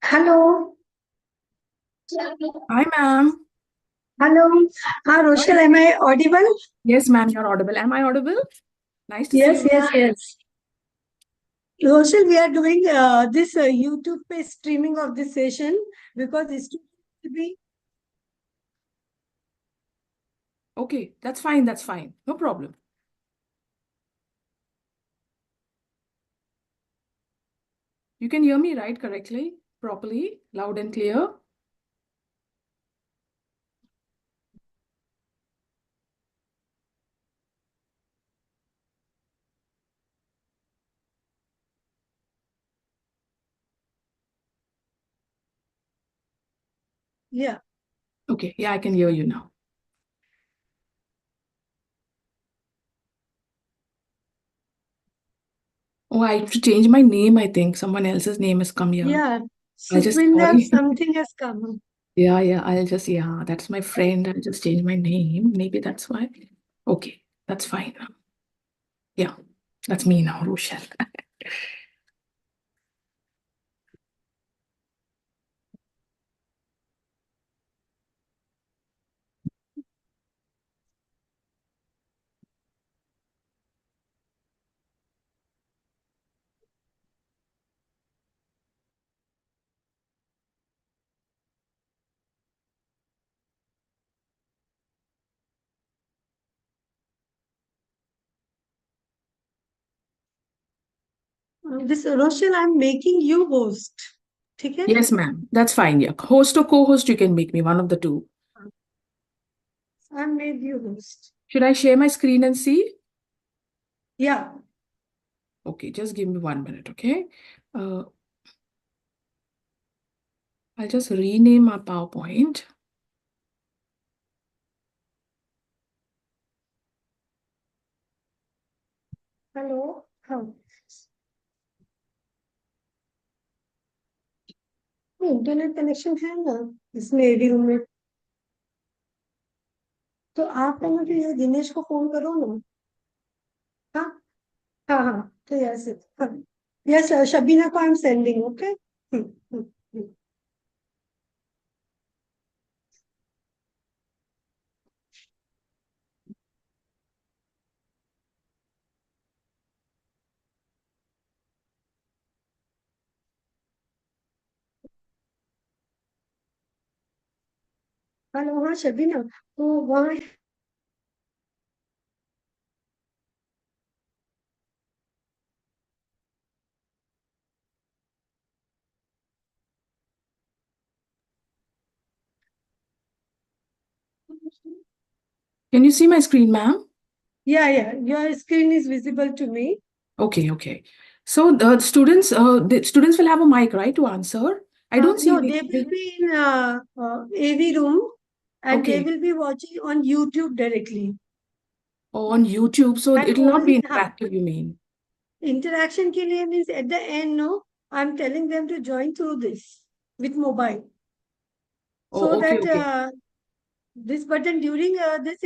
Hello. Hi, ma'am. Hello. Rochelle, am I audible? Yes, ma'am, you're audible. Am I audible? Nice to see Yes, you. yes. Rochelle, we are doing this YouTube-based streaming of this session because it will be. Okay, that's fine. That's fine. No problem. You can hear me, right? Correctly, properly, loud and clear. Yeah. Okay, yeah, I can hear you now. Oh, I have to change my name, I think. Someone else's name has come here. Yeah. I'll just, Sukhvinder, sorry. something has come. Yeah, I'll just, yeah, that's my friend. I'll just change my name. Maybe that's why. Okay, that's fine. Yeah, that's me now, Rochelle. This Rochelle, I'm making you host. Okay? Yes, ma'am. That's fine. Yeah. Host or co-host, you can make me one of the two. I made you host. Should I share my screen and see? Yeah. Okay, just give me 1 minute, okay? I'll just rename my PowerPoint. Hello. Internet connection है ना इसमें AD room में तो आप है ना कि ये दिनेश को फोन करो ना हाँ हाँ तो यस यस शबीना को I am sending okay hello हाँ शबीना तो वहाँ Can you see my screen, ma'am? yeah your screen is visible to me. Okay. So the students will have a mic, right, to answer? I don't see No, any. they will be in AV room and they Okay. will be watching on YouTube directly. On YouTube, so And it'll not only be हाँ interactive, you mean? interaction के लिए means at the end no I'm telling them to join through this with mobile. So Oh, okay, that okay. but then during this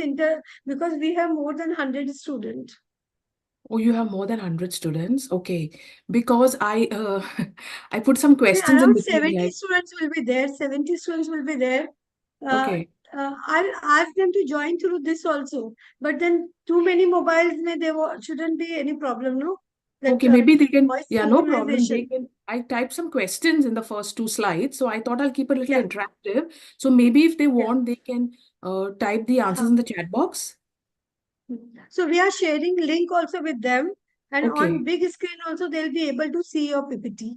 because we have more than 100 students. Oh, you have more than 100 students? Okay. Because I I put some questions in Around between, 70 like, students will be there. 70 students will be there. Uh, okay. I'll ask them to join through this also. But then too many mobiles, shouldn't be any problem, no? That Okay, maybe they can, voice yeah, no problem. They synchronization. can, I typed some questions in the first two slides, so I thought I'll keep it a little Yeah, interactive. So maybe if they yeah. want, they can type the answers Huh. in the chat box. So we are sharing link also with them. And on Okay. big screen also, they'll be able to see your PPT.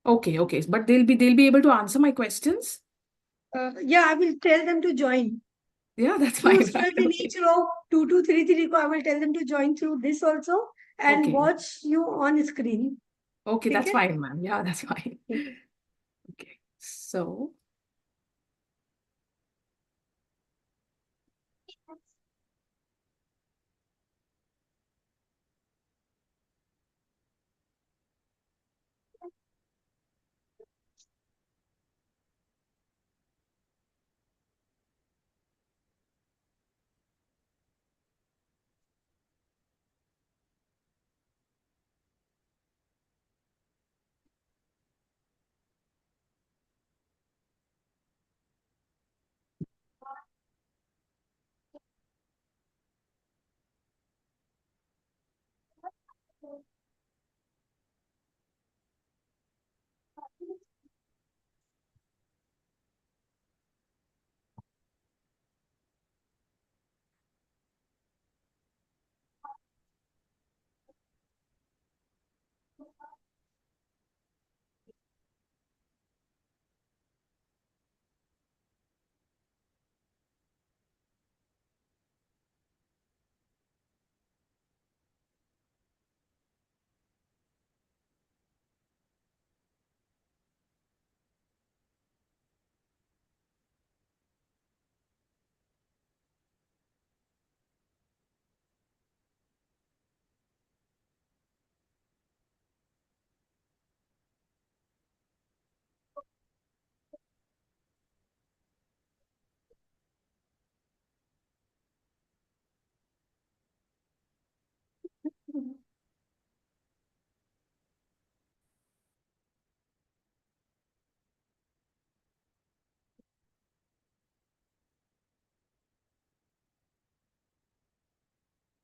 Okay, okay. But they'll be able to answer my questions? Yeah, I will tell them to join. Yeah, that's Two fine. students in Okay. each row, two, two, three, three. I will tell them to join through this also and Okay. watch you on screen. Okay, that's Okay? fine, ma'am. Yeah, that's fine. Okay. So,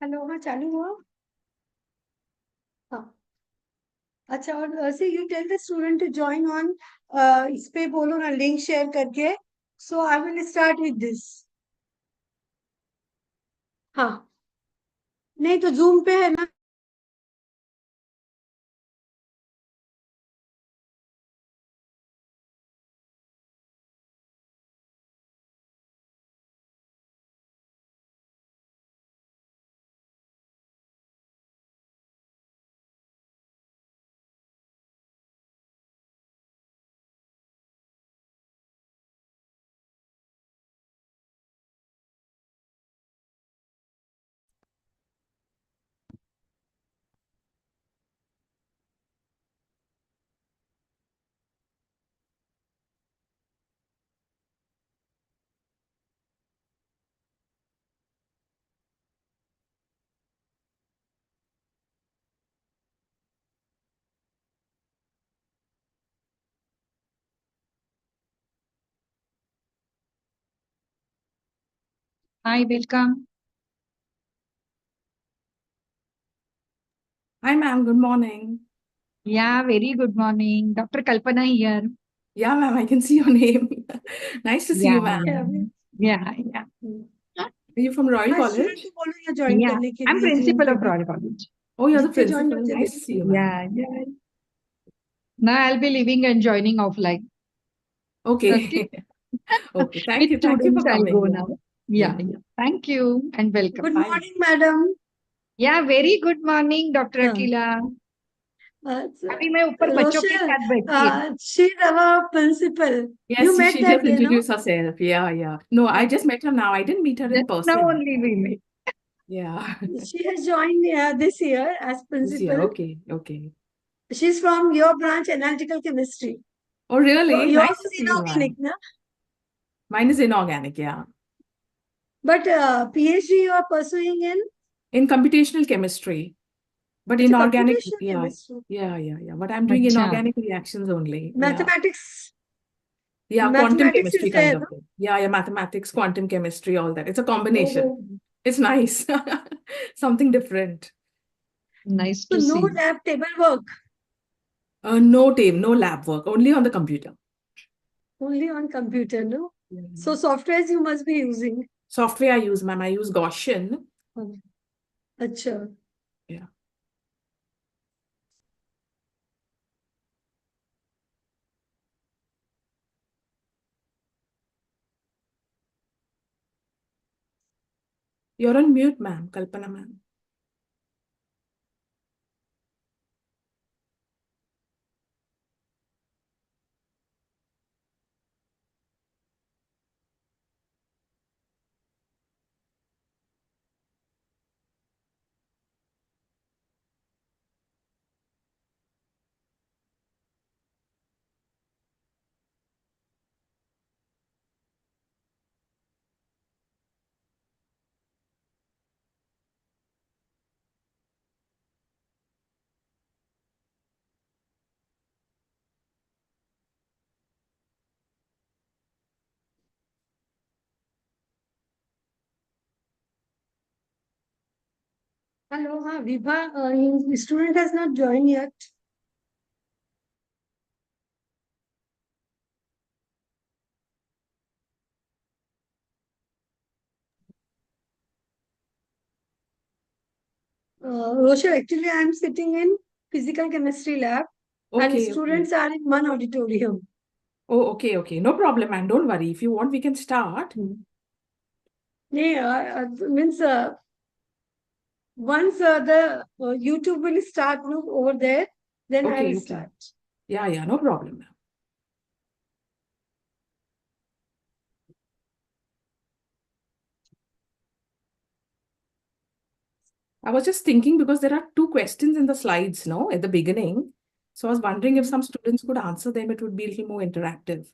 hello हाँ चालू हुआ हाँ अच्छा और से you tell the student to join on इस पे बोलो ना लिंक शेयर करके so I will start with this हाँ नहीं तो जूम पे है ना Hi, welcome. hi, ma'am. Good morning. Yeah, very good morning. Dr. Kalpana here. Yeah, ma'am, I can see your name. Nice to see you, Yeah, ma'am. yeah, yeah, yeah. Are you from Royal हाँ student को College? बोलो या join Yeah, करने के I'm लिए zoom principal पे of भी Royal College. Oh, you're the जितने ज्वाइन principal. होते Nice to देखो see you, ma'am. Yeah, yeah. Now I'll be leaving and joining offline. Okay. Okay. Okay. With Thank you. Thank you for students, I'll coming. go Yeah. now. Yeah. Yeah, yeah. Thank you and welcome. Good Bye. Morning madam Yeah, very good morning, Dr. हाँ Akila. अभी मैं ऊपर बच्चों के रोशल साथ बैठी हूँ. She our principal you Yes, met she that just day no introduced herself. Yeah, yeah. No, I yeah. just met her now. I didn't meet her in Just now person. only we met. Yeah. She has joined this year as This year. principal. Okay. Okay. She's from your branch, analytical chemistry. Oh, really? Yours Nice to is see you, inorganic, ma'am. na? Mine is inorganic, yeah. But PhD you are pursuing In computational chemistry. But it's a inorganic, computational yeah. chemistry. Yeah. But I'm doing Acha. inorganic reactions only. Mathematics. Yeah, quantum Mathematics chemistry is kind there, of no? thing. Yeah, mathematics, quantum chemistry, all that. It's a combination. Oh. It's nice. Something different. Nice So to no see. lab table work, No team, no lab work, only on the computer. only on computer, no? Yeah. So softwares you must be using. Software I use, ma'am, I use Gaussian. Acha. Yeah. You're on mute, ma'am, Kalpana, ma'am. Hello, Vibha, student has not joined yet. Roshan, actually I am sitting in physical chemistry lab and Okay. students are in one auditorium. Oh, okay. No problem, ma'am. Don't worry. If you want, we can start. Yeah, means once the YouTube will start over there, then I will Okay. start. Yeah, no problem, ma'am. I was just thinking because there are two questions in the slides, no, at the beginning. So I was wondering if some students could answer them, it would be a little more interactive.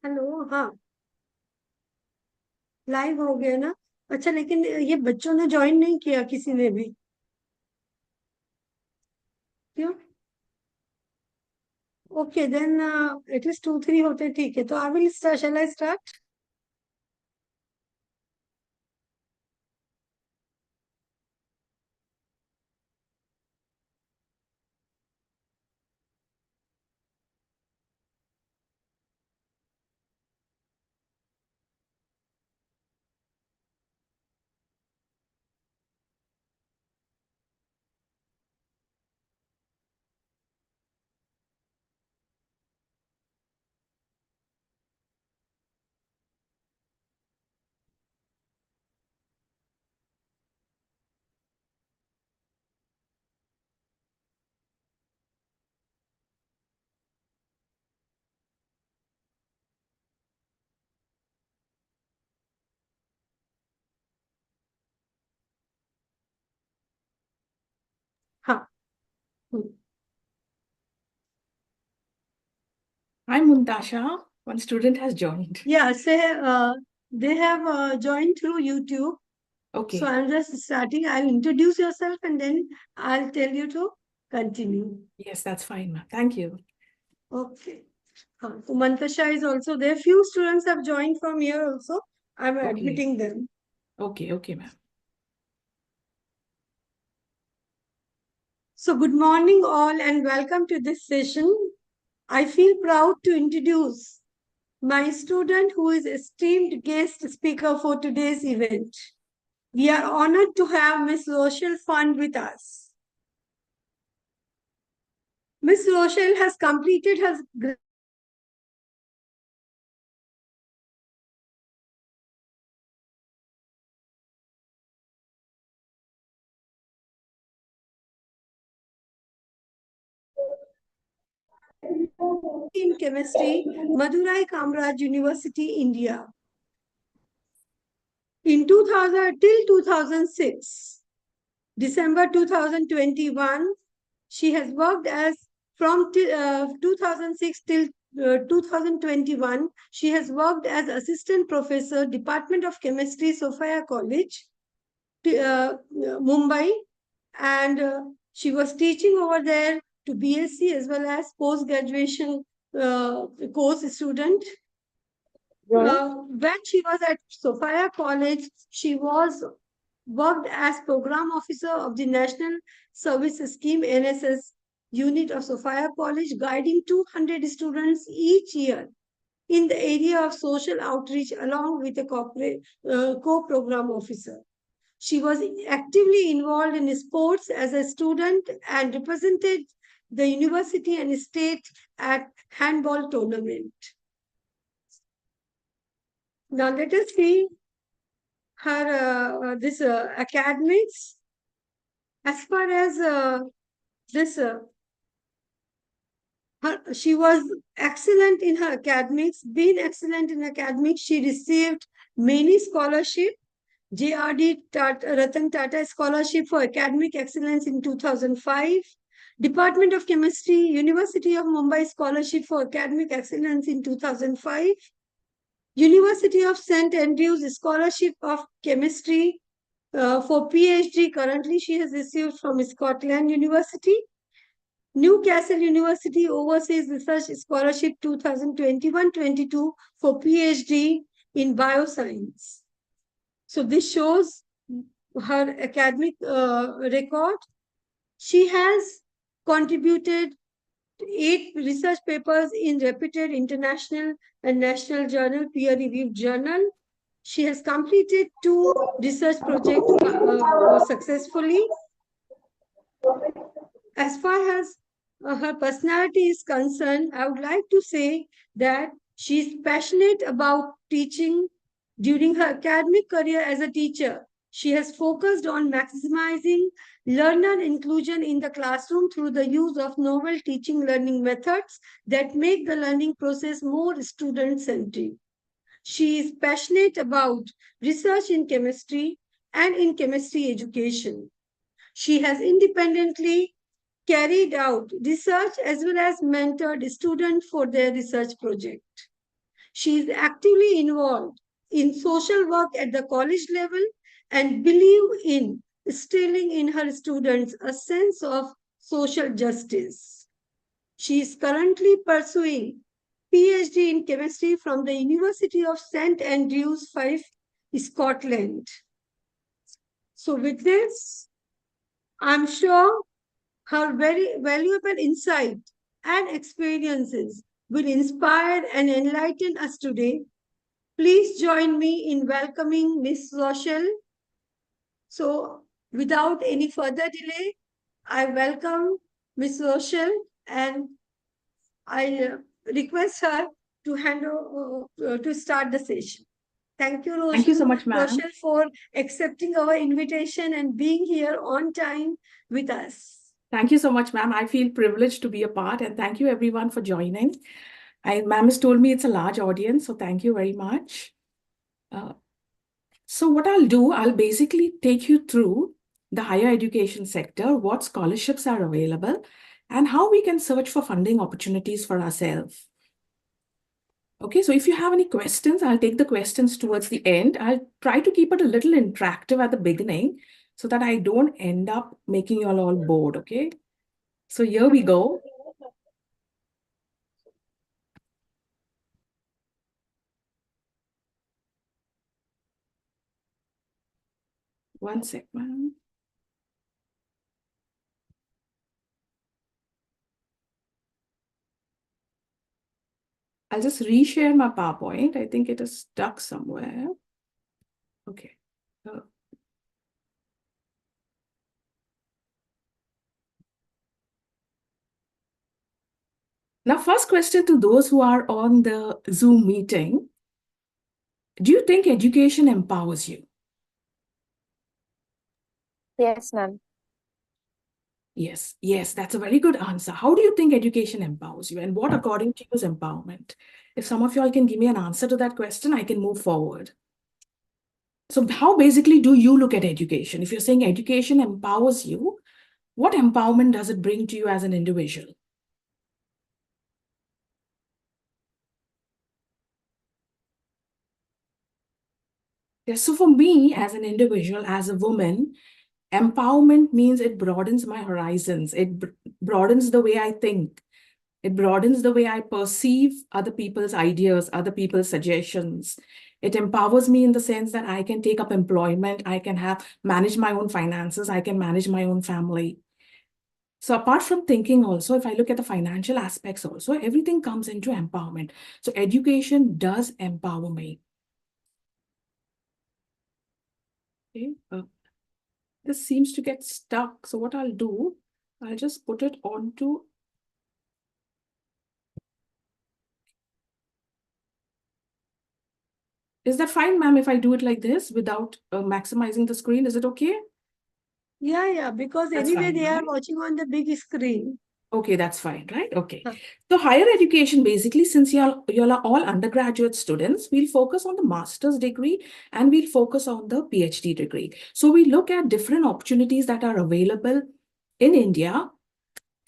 Hello हाँ live हो गया ना अच्छा लेकिन ये बच्चों ने join नहीं किया किसी ने भी क्यों ओके देन एटलीस्ट 2-3 होते ठीक है तो I will start shall I start हाँ Hi, Muntasha. One student has joined. yeah say they have joined through YouTube Okay. so I'm just starting I'll introduce yourself and then I'll tell you to continue Yes, that's fine, ma'am. Thank you. okay so Mantasha is also there few students have joined from here also I'm Okay. admitting them Okay, ma'am. So, good morning, all, and welcome to this session. I feel proud to introduce my student who is esteemed guest speaker for today's event. We are honored to have Ms. Rochelle Fund with us. Ms. Rochelle has completed her in chemistry, Madurai Kamraj University, India. In 2000 till 2006, December 2021, she has worked as from 2006 till 2021, she has worked as assistant professor, Department of Chemistry, Sophia College, Mumbai, and she was teaching over there to BSc as well as post-graduation course student. When she was at Sophia College, she was worked as program officer of the National Service Scheme NSS unit of Sophia College, guiding 200 students each year in the area of social outreach along with a co-program officer. She was actively involved in sports as a student and represented the university and state at handball tournament. Now let us see her this academics. As far as she was excellent in her academics. Being excellent in academics, she received many scholarships. JRD Ratan Tata Scholarship for Academic Excellence in 2005. Department of Chemistry, University of Mumbai Scholarship for Academic Excellence in 2005. University of St. Andrews Scholarship of Chemistry for PhD. Currently, she has received from Scotland University. Newcastle University Overseas Research Scholarship 2021-22 for PhD in Bioscience. So this shows her academic record. She has contributed 8 research papers in reputed international and national journal, peer-reviewed journal. She has completed 2 research projects successfully. As far as her personality is concerned, I would like to say that she is passionate about teaching. During her academic career as a teacher, she has focused on maximizing learner inclusion in the classroom through the use of novel teaching learning methods that make the learning process more student-centric. She is passionate about research in chemistry and in chemistry education. She has independently carried out research as well as mentored students for their research project. She is actively involved in social work at the college level and believe in instilling in her students a sense of social justice. She is currently pursuing PhD in chemistry from the University of St. Andrews, Fife, Scotland. So with this, I'm sure her very valuable insight and experiences will inspire and enlighten us today. Please join me in welcoming Ms. Rochelle. So, without any further delay, I welcome Ms. Rochelle and I request her to to start the session. Thank you, Rochelle. Thank you so much, ma'am. Rochelle, for accepting our invitation and being here on time with us. Thank you so much, ma'am. I feel privileged to be a part, and thank you everyone for joining. Ma'am has told me it's a large audience, so thank you very much. So what I'll do, I'll basically take you through the higher education sector, what scholarships are available, and how we can search for funding opportunities for ourselves. Okay, so if you have any questions, I'll take the questions towards the end. I'll try to keep it a little interactive at the beginning so that I don't end up making you all bored, okay? So here we go. One second. I'll just reshare my PowerPoint. I think it is stuck somewhere. Okay. Now, first question to those who are on the Zoom meeting. Do you think education empowers you? Yes, ma'am. Yes, that's a very good answer. How do you think education empowers you, and what, according to you, is empowerment? If some of y'all can give me an answer to that question, I can move forward. So how basically do you look at education? If you're saying education empowers you, what empowerment does it bring to you as an individual? Yes, so for me, as an individual, as a woman, empowerment means it broadens my horizons. It broadens the way I think. It broadens the way I perceive other people's ideas, other people's suggestions. It empowers me in the sense that I can take up employment, I can manage my own finances, I can manage my own family. So apart from thinking also, if I look at the financial aspects also, everything comes into empowerment. So education does empower me. Okay. This seems to get stuck. So what I'll do, I'll just put it onto. Is that fine, ma'am, if I do it like this without maximizing the screen? Is it okay? Yeah, because That's anyway, fine, they are right? watching on the big screen. Okay, that's fine, right? Okay. Huh. So higher education, basically, since you are all undergraduate students, we'll focus on the master's degree and we'll focus on the PhD degree. So we look at different opportunities that are available in India,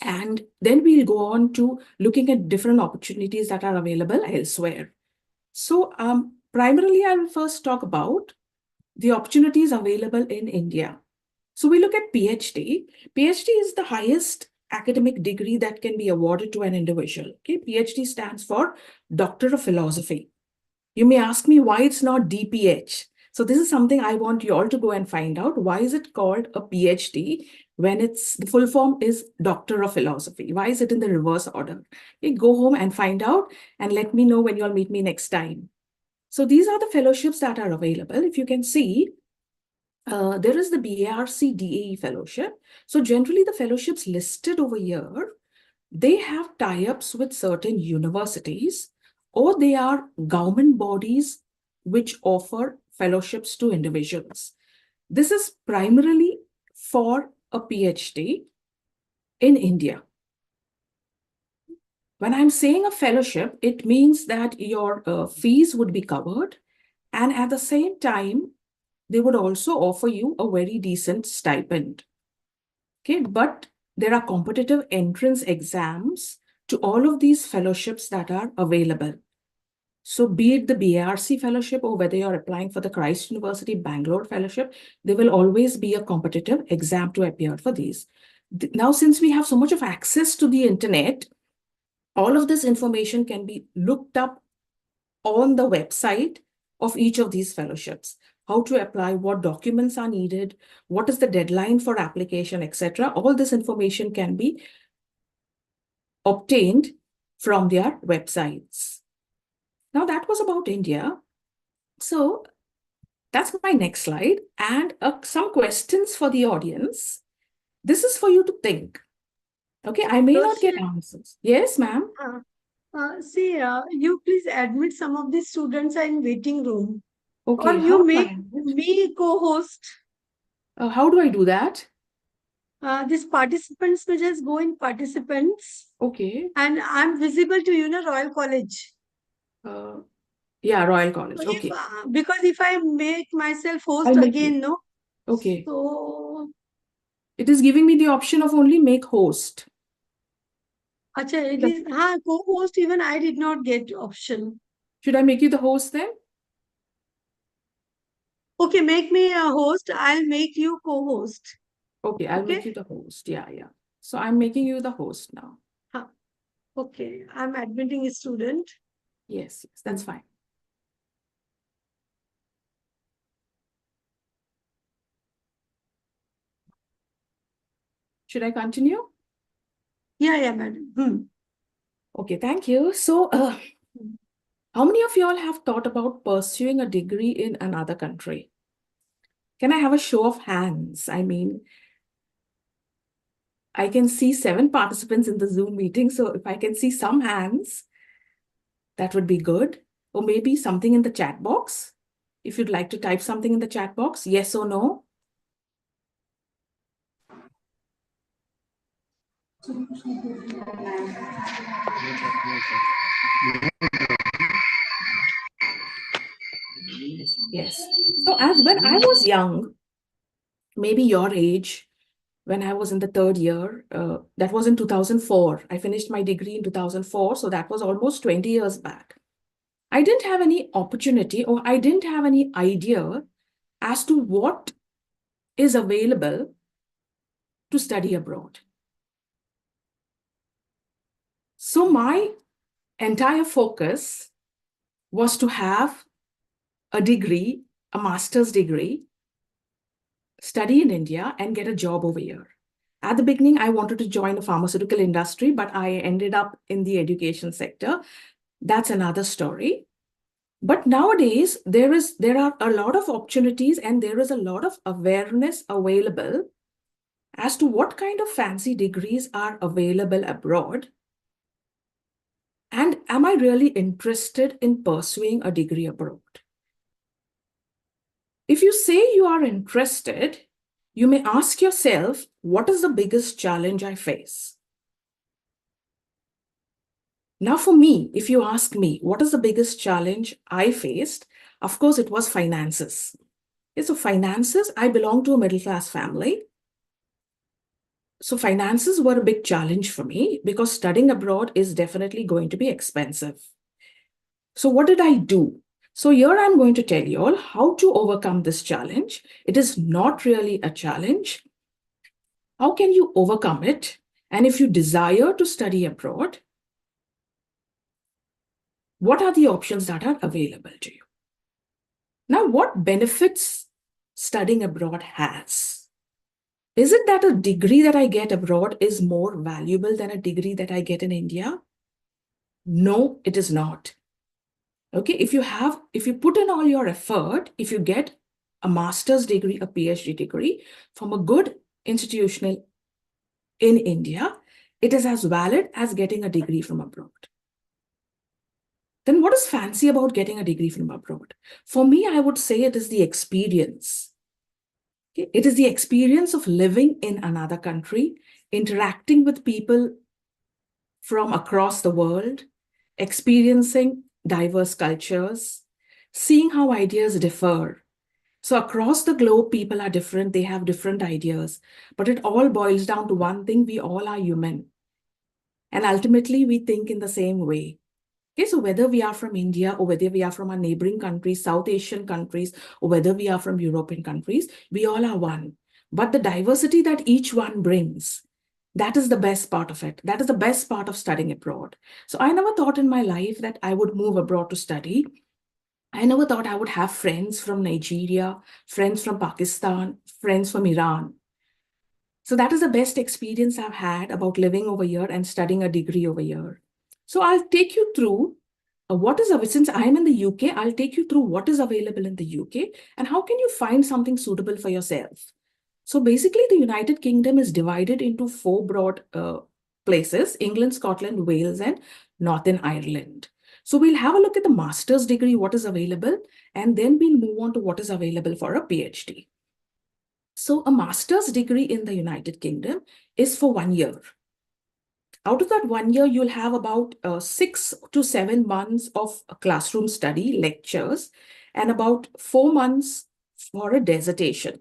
and then we'll go on to looking at different opportunities that are available elsewhere. So primarily, I will first talk about the opportunities available in India. So we look at PhD. PhD is the highest academic degree that can be awarded to an individual. Okay, PhD stands for Doctor of Philosophy. You may ask me why it's not DPH. So this is something I want you all to go and find out. Why is it called a PhD when the full form is Doctor of Philosophy? Why is it in the reverse order? Okay, go home and find out and let me know when you all meet me next time. So these are the fellowships that are available. If you can see, there is the BARC DAE fellowship. So generally the fellowships listed over here, they have tie-ups with certain universities, or they are government bodies which offer fellowships to individuals. This is primarily for a PhD in India. When I'm saying a fellowship, it means that your fees would be covered, and at the same time, they would also offer you a very decent stipend. Okay, but there are competitive entrance exams to all of these fellowships that are available. So be it the BARC fellowship or whether you're applying for the Christ University Bangalore fellowship, there will always be a competitive exam to appear for these. Now, since we have so much of access to the internet, all of this information can be looked up on the website of each of these fellowships. How to apply, what documents are needed, what is the deadline for application, etc. All this information can be obtained from their websites. Now that was about India. So that's my next slide. And some questions for the audience. This is for you to think. Okay, I may not get answers. Yes, ma'am. You please admit some of the students are in waiting room. Okay, Or you how make me co-host. How do I do that? These participants will just go in participants. Okay. And I'm visible to Royal College. Yeah, Royal College. So Okay. Because if I make myself host I'll make again, you. no? Okay. So, It is giving me the option of only make host. acha, it is, co-host even I did not get option. Should I make you the host then? Okay, make me a host. I'll make you co-host. Okay, I'll make you the host. Yeah. So I'm making you the host now. Okay, I'm admitting a student. Yes, that's fine. Should I continue? Yeah, madam. Okay, thank you. So How many of y'all have thought about pursuing a degree in another country? Can I have a show of hands? I mean, I can see 7 participants in the Zoom meeting. So if I can see some hands, that would be good. Or maybe something in the chat box. If you'd like to type something in the chat box, yes or no. Yes. So as when I was young, maybe your age, when I was in the 3rd year, that was in 2004. I finished my degree in 2004. So that was almost 20 years back. I didn't have any opportunity or I didn't have any idea as to what is available to study abroad. So my entire focus was to have a degree, a master's degree, study in India and get a job over here. At the beginning, I wanted to join the pharmaceutical industry, but I ended up in the education sector. That's another story. But nowadays, there are a lot of opportunities and there is a lot of awareness available as to what kind of fancy degrees are available abroad. And am I really interested in pursuing a degree abroad? If you say you are interested, you may ask yourself, what is the biggest challenge I face? Now, for me, if you ask me, what is the biggest challenge I faced? Of course, it was finances. Okay, so finances, I belong to a middle-class family. So finances were a big challenge for me because studying abroad is definitely going to be expensive. So what did I do? So here I'm going to tell you all how to overcome this challenge. It is not really a challenge. How can you overcome it? And if you desire to study abroad, what are the options that are available to you? Now, what benefits studying abroad has? Is it that a degree that I get abroad is more valuable than a degree that I get in India? No, it is not. Okay, if you put in all your effort, if you get a master's degree, a PhD degree from a good institutional in India, it is as valid as getting a degree from abroad. Then what is fancy about getting a degree from abroad? For me, I would say it is the experience. Okay? It is the experience of living in another country, interacting with people from across the world, experiencing diverse cultures, seeing how ideas differ. So across the globe, people are different, they have different ideas, but it all boils down to one thing: we all are human. And ultimately, we think in the same way. Okay, so whether we are from India or whether we are from our neighboring countries, South Asian countries, or whether we are from European countries, we all are one. But the diversity that each one brings, that is the best part of it. That is the best part of studying abroad. So I never thought in my life that I would move abroad to study. I never thought I would have friends from Nigeria, friends from Pakistan, friends from Iran. So that is the best experience I've had about living over here and studying a degree over here. So I'll take you through since I'm in the UK, I'll take you through what is available in the UK and how can you find something suitable for yourself. So basically, the United Kingdom is divided into 4 broad places: England, Scotland, Wales, and Northern Ireland. So we'll have a look at the master's degree, what is available, and then we'll move on to what is available for a PhD. So a master's degree in the United Kingdom is for 1 year. Out of that 1 year, you'll have about 6 to 7 months of classroom study, lectures, and about 4 months for a dissertation.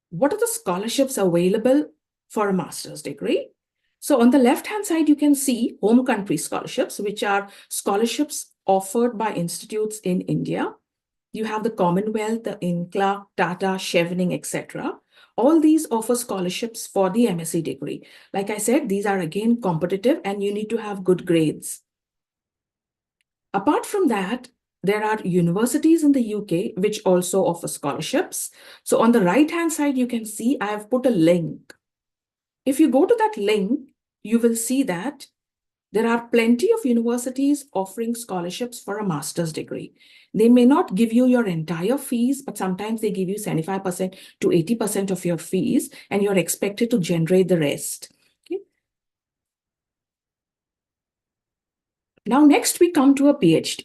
What are the scholarships available for a master's degree? So on the left-hand side, you can see home country scholarships, which are scholarships offered by institutes in India. You have the Commonwealth, the INCLA, Tata, Chevening, etc. All these offer scholarships for the MSc degree. Like I said, these are again competitive and you need to have good grades. Apart from that, there are universities in the UK which also offer scholarships. So on the right-hand side, you can see I have put a link. If you go to that link, you will see that There are plenty of universities offering scholarships for a master's degree. They may not give you your entire fees, but sometimes they give you 75% to 80% of your fees, and you're expected to generate the rest. Okay. Now, next we come to a PhD.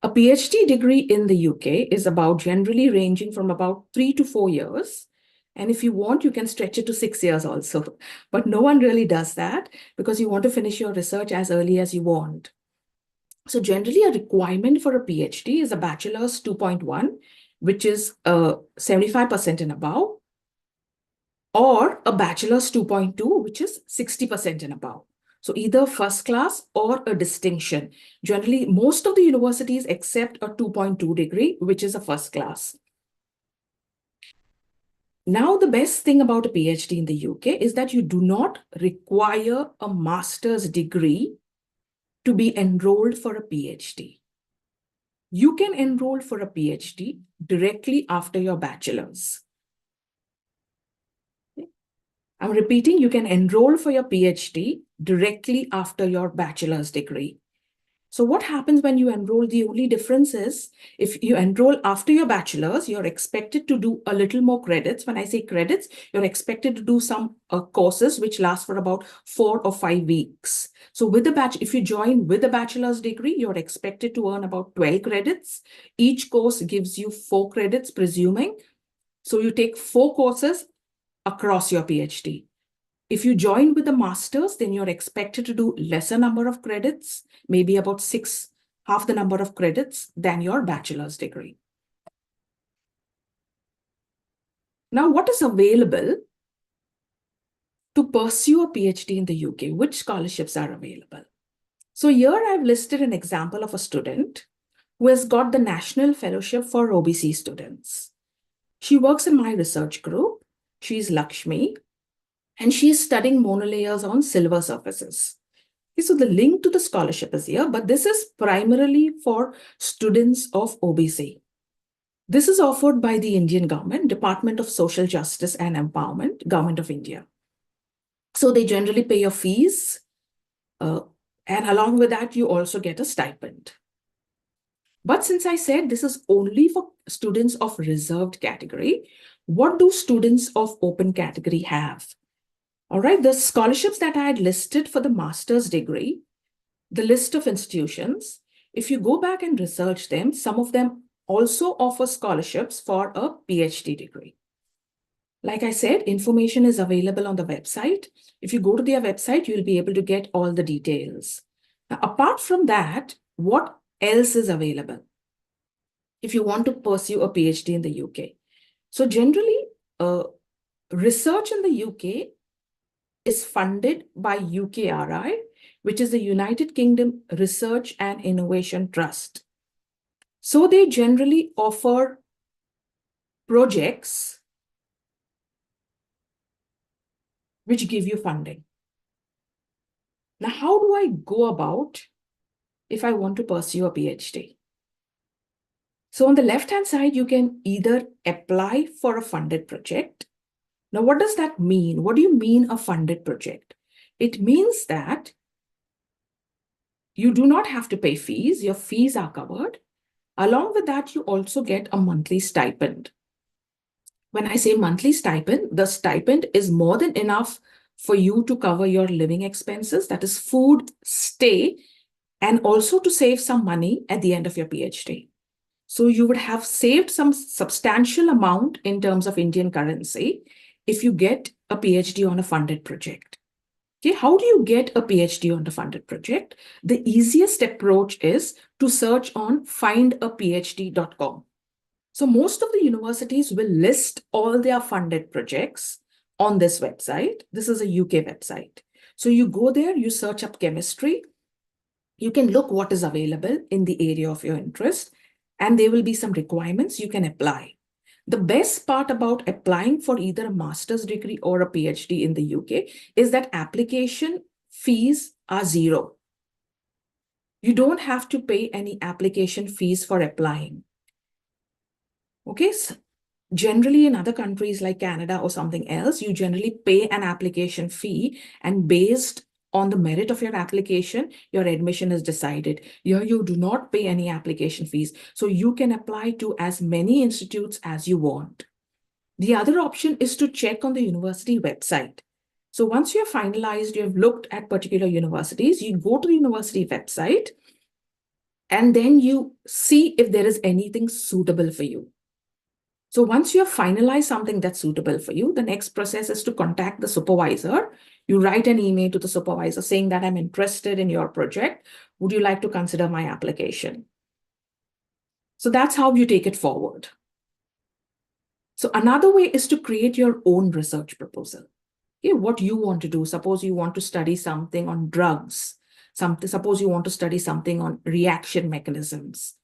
A PhD degree in the UK is about generally ranging from about 3 to 4 years. And if you want, you can stretch it to 6 years also. But no one really does that because you want to finish your research as early as you want. So generally, a requirement for a PhD is a bachelor's 2.1, which is 75% and above, or a bachelor's 2.2, which is 60% and above. So either first class or a distinction. Generally, most of the universities accept a 2.2 degree, which is a first class. Now, the best thing about a PhD in the UK is that you do not require a master's degree to be enrolled for a PhD. You can enroll for a PhD directly after your bachelor's. I'm repeating, you can enroll for your PhD directly after your bachelor's degree. So what happens when you enroll? The only difference is if you enroll after your bachelor's, you're expected to do a little more credits. When I say credits, you're expected to do some courses which last for about 4 or 5 weeks. So with the if you join with a bachelor's degree, you're expected to earn about 12 credits. Each course gives you 4 credits, presuming. So you take 4 courses across your PhD. If you join with a master's, then you're expected to do lesser number of credits, maybe about 6, half the number of credits than your bachelor's degree. Now, what is available to pursue a PhD in the UK? Which scholarships are available? So here I've listed an example of a student who has got the National Fellowship for OBC students. She works in my research group. She's Lakshmi, and she's studying monolayers on silver surfaces. Okay, so the link to the scholarship is here, but this is primarily for students of OBC. This is offered by the Indian government, Department of Social Justice and Empowerment, Government of India. So they generally pay your fees, and along with that, you also get a stipend. But since I said this is only for students of reserved category, what do students of open category have? All right, the scholarships that I had listed for the master's degree, the list of institutions, if you go back and research them, some of them also offer scholarships for a PhD degree. Like I said, information is available on the website. If you go to their website, you'll be able to get all the details. Now, apart from that, what else is available if you want to pursue a PhD in the UK? So generally, research in the UK is funded by UKRI, which is the United Kingdom Research and Innovation Trust. So they generally offer projects which give you funding. Now, how do I go about if I want to pursue a PhD? So on the left-hand side, you can either apply for a funded project. Now, what does that mean? What do you mean a funded project? It means that you do not have to pay fees. Your fees are covered. Along with that, you also get a monthly stipend. When I say monthly stipend, the stipend is more than enough for you to cover your living expenses, that is food, stay, and also to save some money at the end of your PhD. So you would have saved some substantial amount in terms of Indian currency if you get a PhD on a funded project. Okay, how do you get a PhD on the funded project? The easiest approach is to search on findaphd.com. So most of the universities will list all their funded projects on this website. This is a UK website. So you go there, you search up chemistry. You can look what is available in the area of your interest, and there will be some requirements you can apply. The best part about applying for either a master's degree or a PhD in the UK is that application fees are zero. You don't have to pay any application fees for applying. Okay, so generally in other countries like Canada or something else, you generally pay an application fee, and based on the merit of your application, your admission is decided. Here you do not pay any application fees. So you can apply to as many institutes as you want. The other option is to check on the university website. So once you have finalized, you have looked at particular universities, you go to the university website and then you see if there is anything suitable for you. So once you have finalized something that's suitable for you, the next process is to contact the supervisor. You write an email to the supervisor saying that I'm interested in your project. Would you like to consider my application? So that's how you take it forward. So another way is to create your own research proposal. Okay, what you want to do. Suppose you want to study something on drugs. Suppose you want to study something on reaction mechanisms.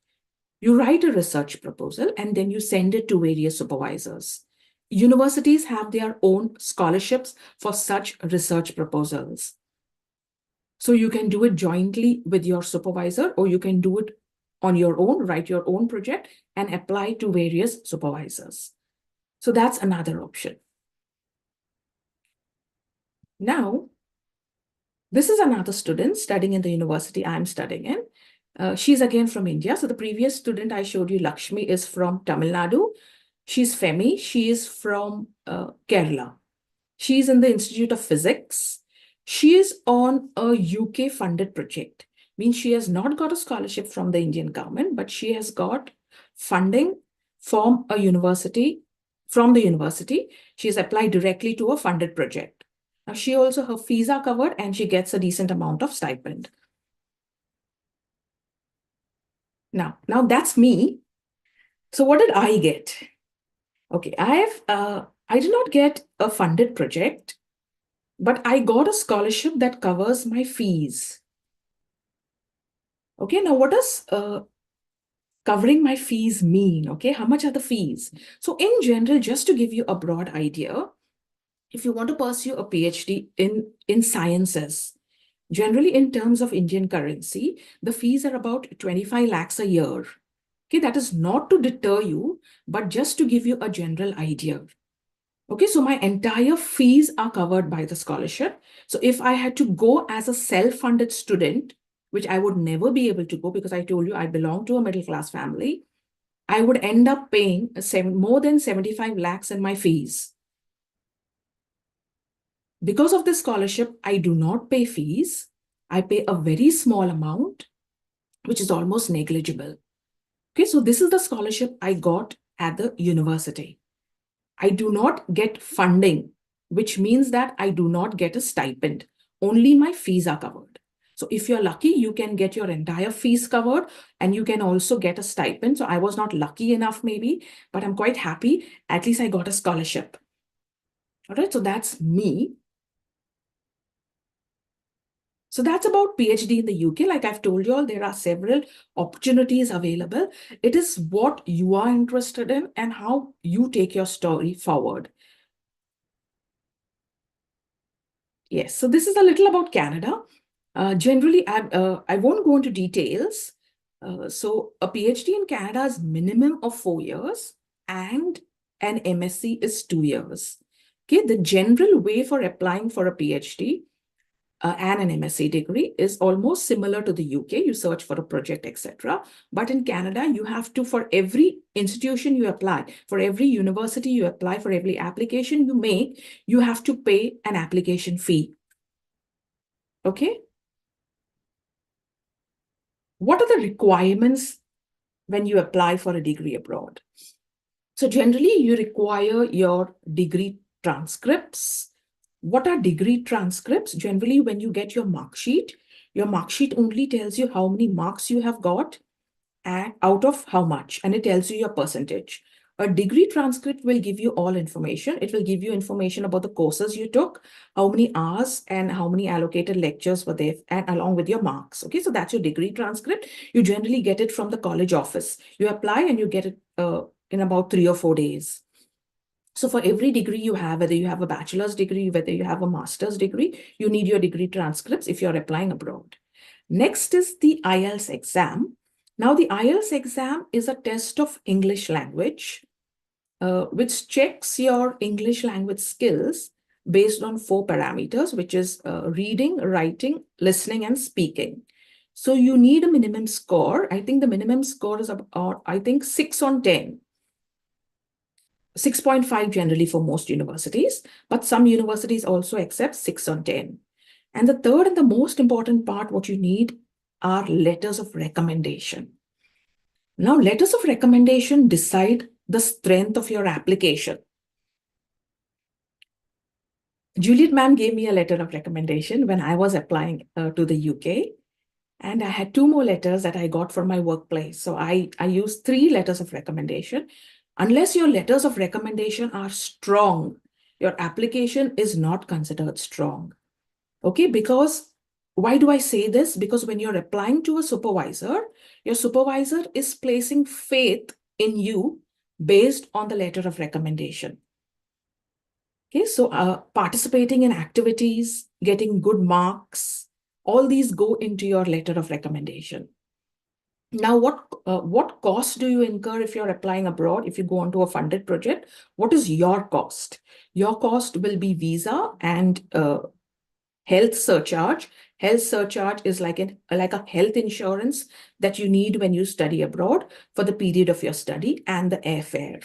You write a research proposal and then you send it to various supervisors. Universities have their own scholarships for such research proposals. So you can do it jointly with your supervisor, or you can do it on your own, write your own project and apply to various supervisors. So that's another option. Now, this is another student studying in the university I'm studying in. She's again from India. So the previous student I showed you, Lakshmi, is from Tamil Nadu. She's Femi. She is from Kerala. She's in the Institute of Physics. She is on a UK funded project. Means she has not got a scholarship from the Indian government, but she has got funding from a university. From the university, she has applied directly to a funded project. Now, her fees are covered and she gets a decent amount of stipend. Now that's me. So what did I get? Okay, I did not get a funded project, but I got a scholarship that covers my fees. Okay, now what does covering my fees mean? Okay, how much are the fees? So in general, just to give you a broad idea, if you want to pursue a PhD in sciences, generally in terms of Indian currency, the fees are about 25 lakhs a year. Okay, that is not to deter you, but just to give you a general idea. Okay, so my entire fees are covered by the scholarship. So if I had to go as a self-funded student, which I would never be able to go because I told you I belong to a middle-class family, I would end up paying more than 75 lakhs in my fees. Because of this scholarship, I do not pay fees. I pay a very small amount, which is almost negligible. Okay, so this is the scholarship I got at the university. I do not get funding, which means that I do not get a stipend. Only my fees are covered. So if you're lucky, you can get your entire fees covered and you can also get a stipend. So I was not lucky enough maybe, but I'm quite happy. At least I got a scholarship. All right, so that's me. So that's about PhD in the UK. Like I've told you all, there are several opportunities available. It is what you are interested in and how you take your story forward. Yes, so this is a little about Canada. Generally, I won't go into details. So a PhD in Canada is minimum of 4 years and an MSc is 2 years. Okay, the general way for applying for a PhD and an MSc degree is almost similar to the UK. You search for a project, etc. But in Canada, you have to, for every institution you apply, for every university you apply, for every application you make, you have to pay an application fee. Okay. What are the requirements when you apply for a degree abroad? So generally, you require your degree transcripts. What are degree transcripts? Generally, when you get your mark sheet only tells you how many marks you have got and out of how much, and it tells you your percentage. A degree transcript will give you all information. It will give you information about the courses you took, how many hours and how many allocated lectures were there, and along with your marks. Okay, so that's your degree transcript. You generally get it from the college office. You apply and you get it in about 3 or 4 days. So for every degree you have, whether you have a bachelor's degree, whether you have a master's degree, you need your degree transcripts if you're applying abroad. Next is the IELTS exam. Now, the IELTS exam is a test of English language, which checks your English language skills based on 4 parameters, which is reading, writing, listening, and speaking. So you need a minimum score. I think the minimum score is about, I think, 6 on 10. 6.5 generally for most universities, but some universities also accept 6 on 10. And the third and the most important part, what you need are letters of recommendation. Now, letters of recommendation decide the strength of your application. Juliet ma'am gave me a letter of recommendation when I was applying to the UK. And I had 2 more letters that I got from my workplace. So I used 3 letters of recommendation. Unless your letters of recommendation are strong, your application is not considered strong. Okay, because why do I say this? Because when you're applying to a supervisor, your supervisor is placing faith in you based on the letter of recommendation. Okay, so participating in activities, getting good marks, all these go into your letter of recommendation. Now, what cost do you incur if you're applying abroad? If you go onto a funded project, what is your cost? Your cost will be visa and health surcharge. Health surcharge is like a health insurance that you need when you study abroad for the period of your study, and the airfare.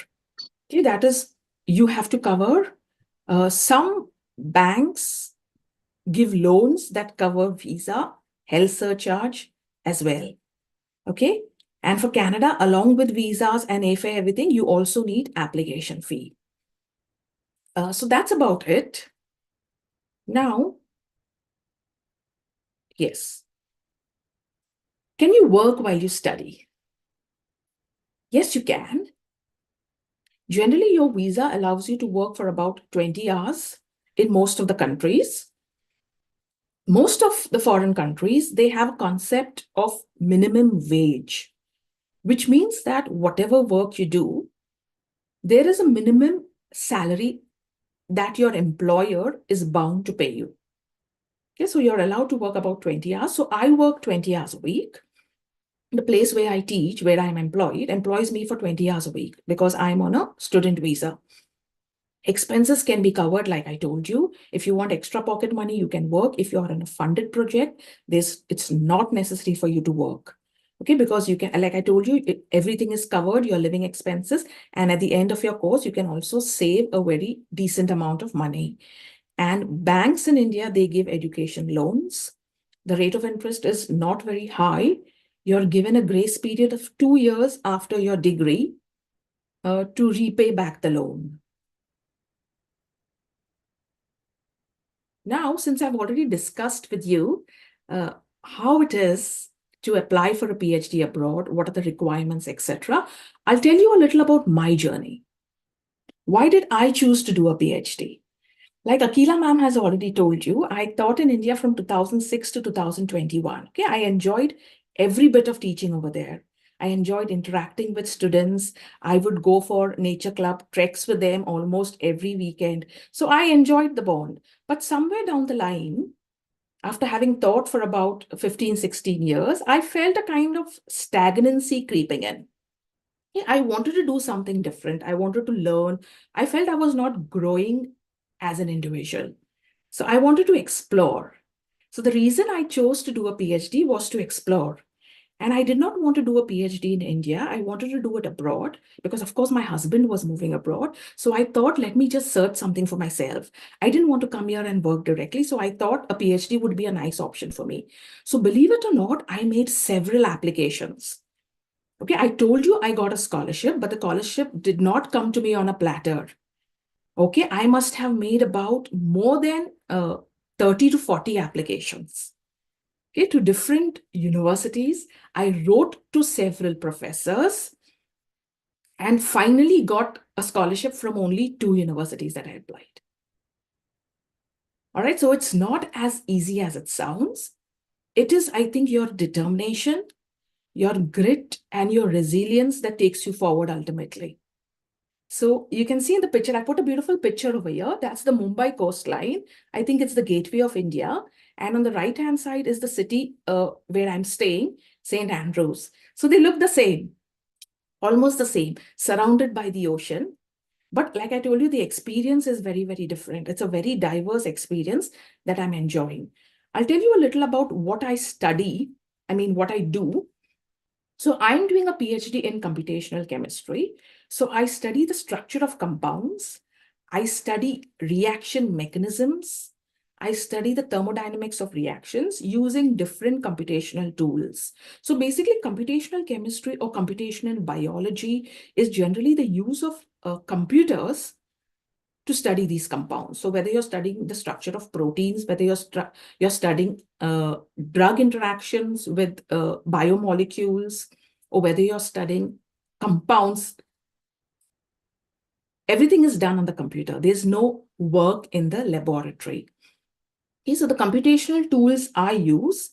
Okay, that is, you have to cover. Some banks give loans that cover visa, health surcharge as well. Okay. And for Canada, along with visas and airfare, everything, you also need application fee. So that's about it. Now, yes. Can you work while you study? Yes, you can. Generally, your visa allows you to work for about 20 hours in most of the countries. Most of the foreign countries, they have a concept of minimum wage, which means that whatever work you do, there is a minimum salary that your employer is bound to pay you. Okay, so you're allowed to work about 20 hours. So I work 20 hours a week. The place where I teach, where I'm employed, employs me for 20 hours a week because I'm on a student visa. Expenses can be covered, like I told you. If you want extra pocket money, you can work. If you're in a funded project, it's not necessary for you to work. Okay, because you can, like I told you, everything is covered, your living expenses. And at the end of your course, you can also save a very decent amount of money. And banks in India, they give education loans. The rate of interest is not very high. You're given a grace period of 2 years after your degree to repay back the loan. Now, since I've already discussed with you how it is to apply for a PhD abroad, what are the requirements, etc., I'll tell you a little about my journey. Why did I choose to do a PhD? Like Akila ma'am has already told you, I taught in India from 2006 to 2021. Okay, I enjoyed every bit of teaching over there. I enjoyed interacting with students. I would go for nature club treks with them almost every weekend. So I enjoyed the bond. But somewhere down the line, after having taught for about 15, 16 years, I felt a kind of stagnancy creeping in. I wanted to do something different. I wanted to learn. I felt I was not growing as an individual. So I wanted to explore. So the reason I chose to do a PhD was to explore. And I did not want to do a PhD in India. I wanted to do it abroad because, of course, my husband was moving abroad. So I thought, let me just search something for myself. I didn't want to come here and work directly. So I thought a PhD would be a nice option for me. So believe it or not, I made several applications. Okay, I told you I got a scholarship, but the scholarship did not come to me on a platter. Okay, I must have made about more than 30 to 40 applications. Okay, to different universities. I wrote to several professors and finally got a scholarship from only 2 universities that I applied. All right, so it's not as easy as it sounds. It is, I think, your determination, your grit, and your resilience that takes you forward ultimately. So you can see in the picture, I put a beautiful picture over here. That's the Mumbai coastline. I think it's the gateway of India. And on the right-hand side is the city where I'm staying, St. Andrews. So they look the same, almost the same, surrounded by the ocean. But like I told you, the experience is very, very different. It's a very diverse experience that I'm enjoying. I'll tell you a little about what I study, what I do. So I'm doing a PhD in computational chemistry. So I study the structure of compounds. I study reaction mechanisms. I study the thermodynamics of reactions using different computational tools. So basically, computational chemistry or computational biology is generally the use of computers to study these compounds. So whether you're studying the structure of proteins, whether you're studying drug interactions with biomolecules, or whether you're studying compounds, everything is done on the computer. There's no work in the laboratory. Okay, so the computational tools I use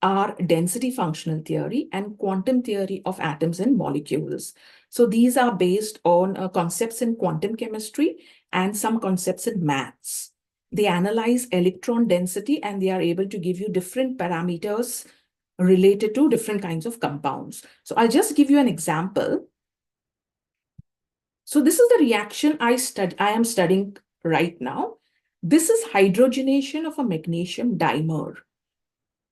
are density functional theory and quantum theory of atoms and molecules. So these are based on concepts in quantum chemistry and some concepts in maths. They analyze electron density and they are able to give you different parameters related to different kinds of compounds. So I'll just give you an example. So this is the reaction I am studying right now. This is hydrogenation of a magnesium dimer.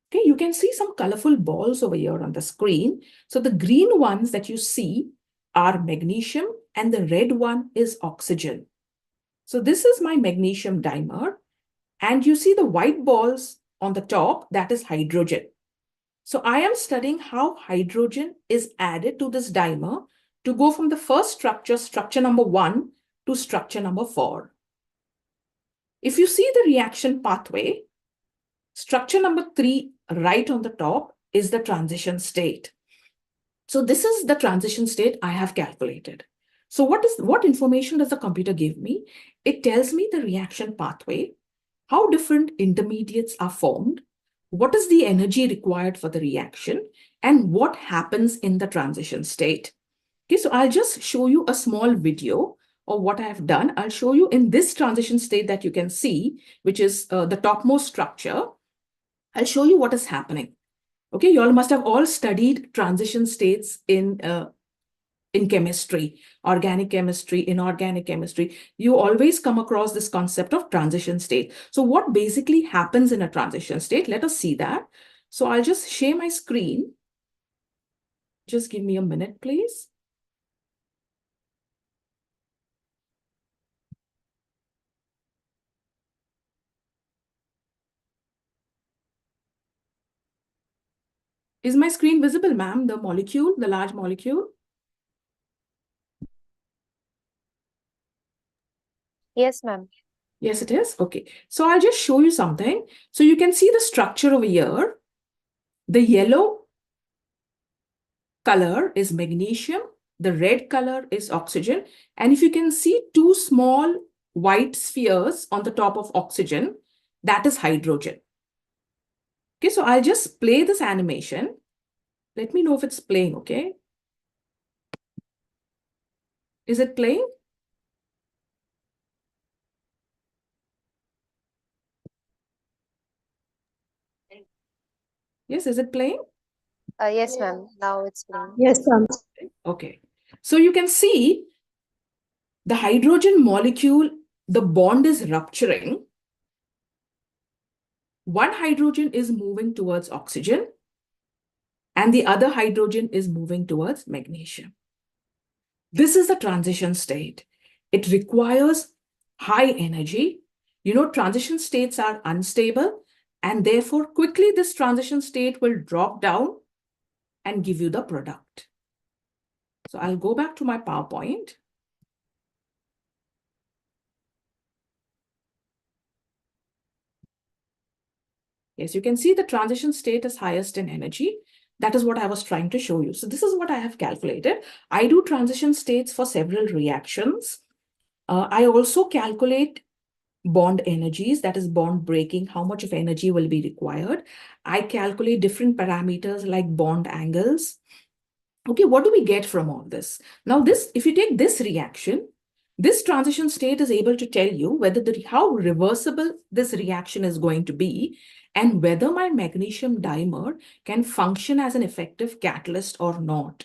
Okay, you can see some colorful balls over here on the screen. So the green ones that you see are magnesium and the red one is oxygen. So this is my magnesium dimer. And you see the white balls on the top, that is hydrogen. So I am studying how hydrogen is added to this dimer to go from the first structure, structure number 1, to structure number 4. If you see the reaction pathway, structure number 3 right on the top is the transition state. So this is the transition state I have calculated. So what information does the computer give me? It tells me the reaction pathway, how different intermediates are formed, what is the energy required for the reaction, and what happens in the transition state. Okay, so I'll just show you a small video of what I have done. I'll show you in this transition state that you can see, which is the topmost structure. I'll show you what is happening. Okay, you all must have all studied transition states in chemistry, organic chemistry, inorganic chemistry. You always come across this concept of transition state. So what basically happens in a transition state? Let us see that. So I'll just share my screen. Just give me a minute, please. Is my screen visible, ma'am? The molecule, the large molecule? Yes, ma'am. Yes, it is. Okay. So I'll just show you something. So you can see the structure over here. The yellow color is magnesium. The red color is oxygen. And if you can see two small white spheres on the top of oxygen, that is hydrogen. Okay, so I'll just play this animation. Let me know if it's playing, okay? Is it playing? Yes, is it playing? Yes, ma'am. Now it's playing. Yes, ma'am. Okay. So you can see the hydrogen molecule, the bond is rupturing. One hydrogen is moving towards oxygen and the other hydrogen is moving towards magnesium. This is the transition state. It requires high energy. You know, transition states are unstable and therefore quickly this transition state will drop down and give you the product. So I'll go back to my PowerPoint. Yes, you can see the transition state is highest in energy. That is what I was trying to show you. So this is what I have calculated. I do transition states for several reactions. I also calculate bond energies, that is bond breaking, how much of energy will be required. I calculate different parameters like bond angles. Okay, what do we get from all this? Now this, if you take this reaction, this transition state is able to tell you whether how reversible this reaction is going to be and whether my magnesium dimer can function as an effective catalyst or not.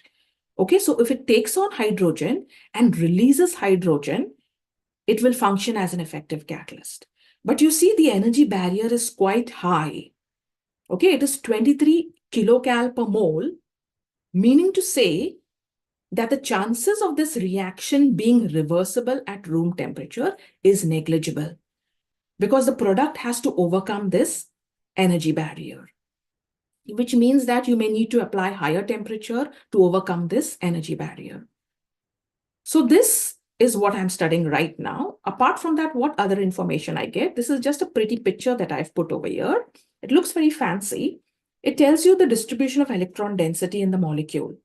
Okay, so if it takes on hydrogen and releases hydrogen, it will function as an effective catalyst. But you see, the energy barrier is quite high. Okay, it is 23 kilocal per mole, meaning to say that the chances of this reaction being reversible at room temperature is negligible because the product has to overcome this energy barrier, which means that you may need to apply higher temperature to overcome this energy barrier. So this is what I'm studying right now. Apart from that, what other information I get? This is just a pretty picture that I've put over here. It looks very fancy. It tells you the distribution of electron density in the molecule.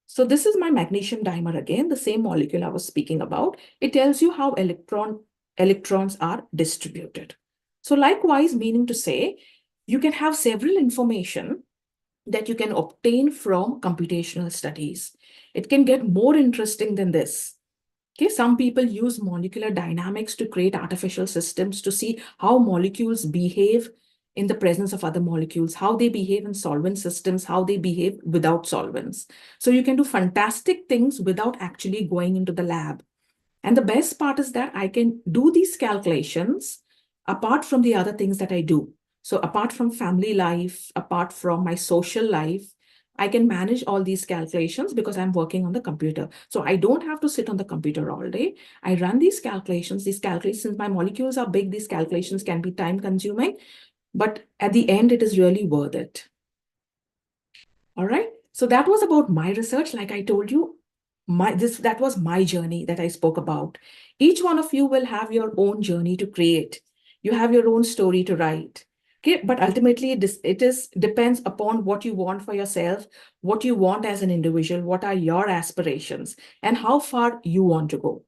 So this is my magnesium dimer again, the same molecule I was speaking about. It tells you how electrons are distributed. So likewise, meaning to say, you can have several information that you can obtain from computational studies. It can get more interesting than this. Okay, some people use molecular dynamics to create artificial systems to see how molecules behave in the presence of other molecules, how they behave in solvent systems, how they behave without solvents. So you can do fantastic things without actually going into the lab. And the best part is that I can do these calculations apart from the other things that I do. So apart from family life, apart from my social life, I can manage all these calculations because I'm working on the computer. So I don't have to sit on the computer all day. I run these calculations. Since my molecules are big, these calculations can be time consuming, but at the end, it is really worth it. All right. So that was about my research. Like I told you, that was my journey that I spoke about. Each one of you will have your own journey to create. You have your own story to write. Okay, but ultimately it depends upon what you want for yourself, what you want as an individual, what are your aspirations, and how far you want to go.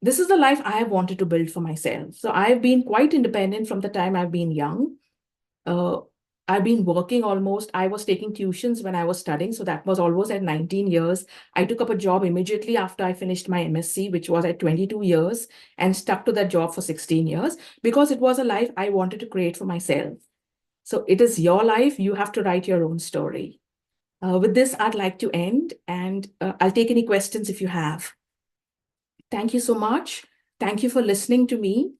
This is the life I have wanted to build for myself. So I've been quite independent from the time I've been young. I've been working almost, I was taking tuitions when I was studying. So that was almost at 19 years. I took up a job immediately after I finished my MSc, which was at 22 years, and stuck to that job for 16 years because it was a life I wanted to create for myself. So it is your life. You have to write your own story. With this, I'd like to end, and I'll take any questions if you have. Thank you so much. Thank you for listening to me.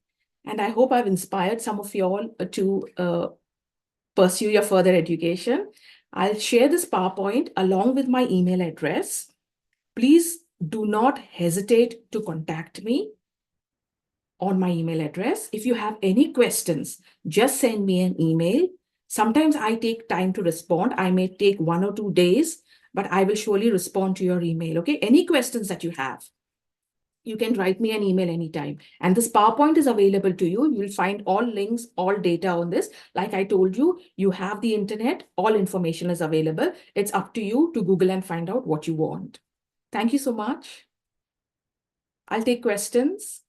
And I hope I've inspired some of you all to pursue your further education. I'll share this PowerPoint along with my email address. Please do not hesitate to contact me on my email address. If you have any questions, just send me an email. Sometimes I take time to respond. I may take 1 or 2 days, but I will surely respond to your email. Okay, any questions that you have, you can write me an email anytime. And this PowerPoint is available to you. You will find all links, all data on this. Like I told you, you have the internet, all information is available. It's up to you to Google and find out what you want. Thank you so much. I'll take questions.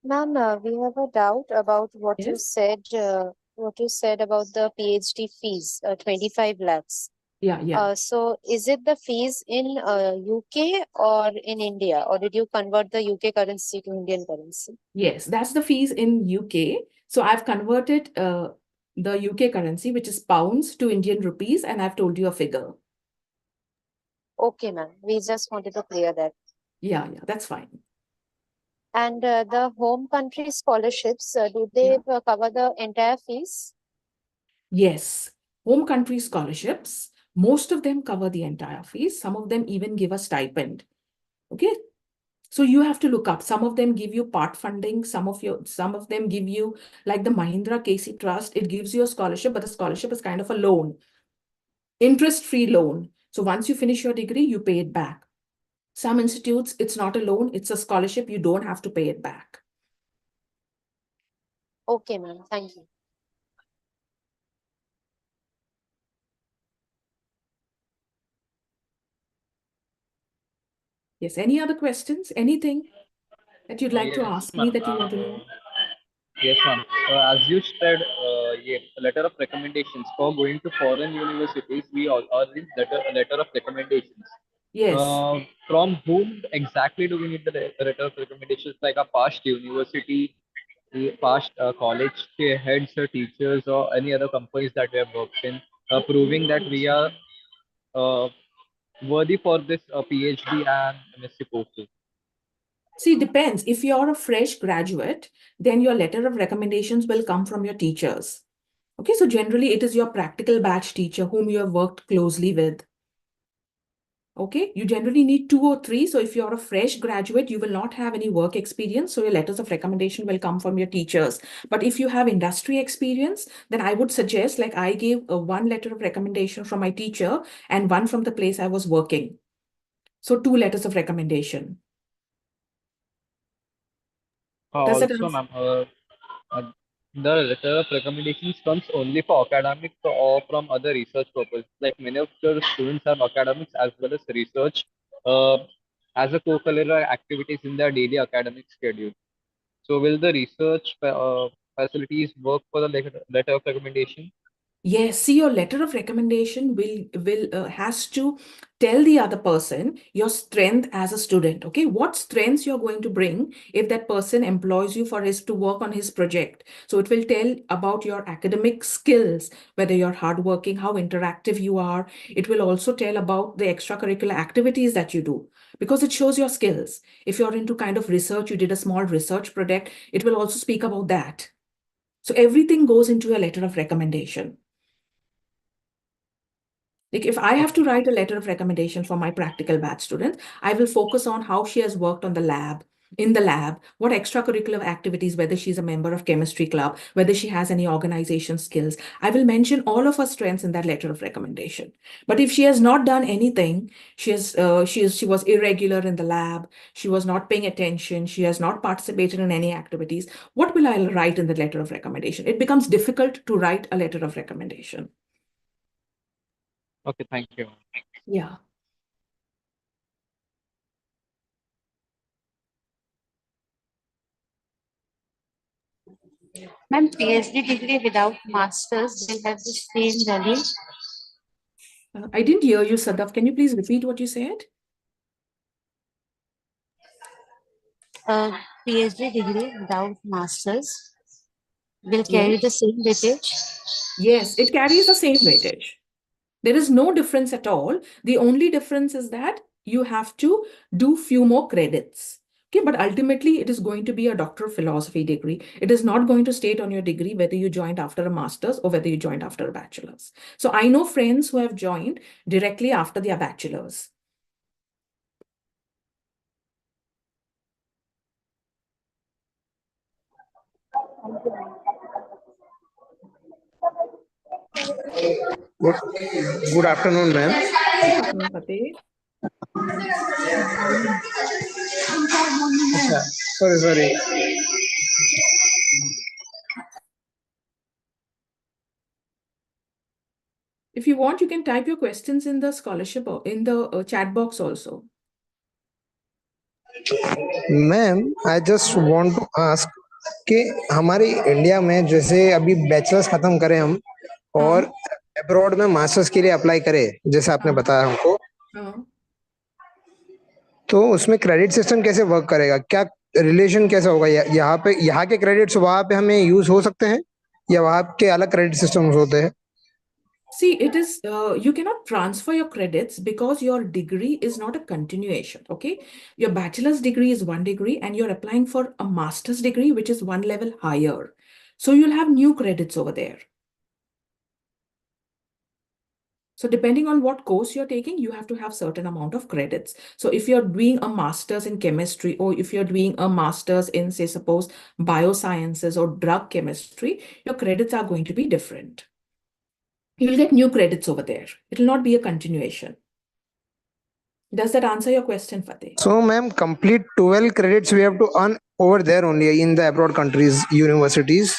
Ma'am, we have a doubt about what you Yes. said. What you said about the PhD fees, 25 lakhs. Yeah. So is it the fees in UK or in India, or did you convert the UK currency to Indian currency? Yes, that's the fees in UK. So I've converted the UK currency, which is pounds, to Indian rupees, and I've told you a figure. Okay, ma'am. We just wanted to clear that. Yeah, that's fine. And the home country scholarships, do they cover the entire fees? Yes, home country scholarships, most of them cover the entire fees. Some of them even give a stipend. Okay, so you have to look up. Some of them give you part funding. Some of them give you, like the Mahindra Casey Trust, it gives you a scholarship, but the scholarship is kind of a loan, interest-free loan. So once you finish your degree, you pay it back. Some institutes, it's not a loan, it's a scholarship. You don't have to pay it back. Okay, ma'am. Thank you. Yes, any other questions? Anything that you'd like to Yes, ask me ma'am. that you want to know? Yes, ma'am. As you said, yeah, letter of recommendations for going to foreign universities, we all are in letter of recommendations. Yes. From whom exactly do we need the letter of recommendations? Like a past university, the past college heads or teachers, or any other companies that we have worked in, proving that we are uh, worthy for this PhD and MSc courses? See, depends. If you're a fresh graduate, then your letter of recommendations will come from your teachers. Okay, so generally it is your practical batch teacher whom you have worked closely with. Okay, you generally need 2 or 3. So if you're a fresh graduate, you will not have any work experience. So your letters of recommendation will come from your teachers. But if you have industry experience, then I would suggest, like I gave one letter of recommendation from my teacher and one from the place I was working. So 2 letters of recommendation. Does that Also, answer? ma'am, uh, the letter of recommendations comes only for academic or from other research purposes. Like many of the students have academics as well as research uh, as a co-curricular activities in their daily academic schedule. So, will the research facilities work for the letter of recommendation? Yes, see, your letter of recommendation will has to tell the other person your strength as a student. Okay, what strengths you're going to bring if that person employs you for his to work on his project. So it will tell about your academic skills, whether you're hardworking, how interactive you are. It will also tell about the extracurricular activities that you do because it shows your skills. If you're into kind of research, you did a small research project, it will also speak about that. So everything goes into a letter of recommendation. Like if I have to write a letter of recommendation for my practical batch students, I will focus on how she has worked on the lab, in the lab, what extracurricular activities, whether she's a member of chemistry club, whether she has any organization skills. I will mention all of her strengths in that letter of recommendation. But if she has not done anything, she was irregular in the lab, she was not paying attention, she has not participated in any activities, what will I write in the letter of recommendation? It becomes difficult to write a letter of recommendation. Okay, thank you. Yeah. Ma'am, PhD degree without masters will have the same value. I didn't hear you, Sadaf. Can you please repeat what you said? PhD degree without masters will carry Yes. the same weightage. Yes, it carries the same weightage. There is no difference at all. The only difference is that you have to do few more credits. Okay, but ultimately it is going to be a Doctor of Philosophy degree. It is not going to state on your degree whether you joined after a master's or whether you joined after a bachelor's. So I know friends who have joined directly after their bachelor's. Good afternoon, ma'am. Good afternoon, Fateh. Sorry. If you want, you can type your questions in the scholarship or in the chat box also. Ma'am I just want to ask कि हमारी India में जैसे अभी bachelors खत्म करें हम और abroad में मास्टर्स के लिए अप्लाई करें जैसे आपने बताया हमको हाँ। तो उसमें क्रेडिट सिस्टम कैसे वर्क करेगा क्या रिलेशन कैसा होगा यहाँ पे यहाँ के क्रेडिट्स वहाँ पे हमें यूज हो सकते हैं या वहाँ के अलग क्रेडिट सिस्टम्स होते हैं See, it is, you cannot transfer your credits because your degree is not a continuation, okay? Your bachelor's degree is one degree and you're applying for a master's degree, which is one level higher. So you'll have new credits over there. So depending on what course you're taking, you have to have certain amount of credits. So if you're doing a master's in chemistry, or if you're doing a master's in, say, suppose biosciences or drug chemistry, your credits are going to be different. You'll get new credits over there. It'll not be a continuation. Does that answer your question, Fateh? So, ma'am, complete 12 credits we have to earn over there only in the abroad countries, universities.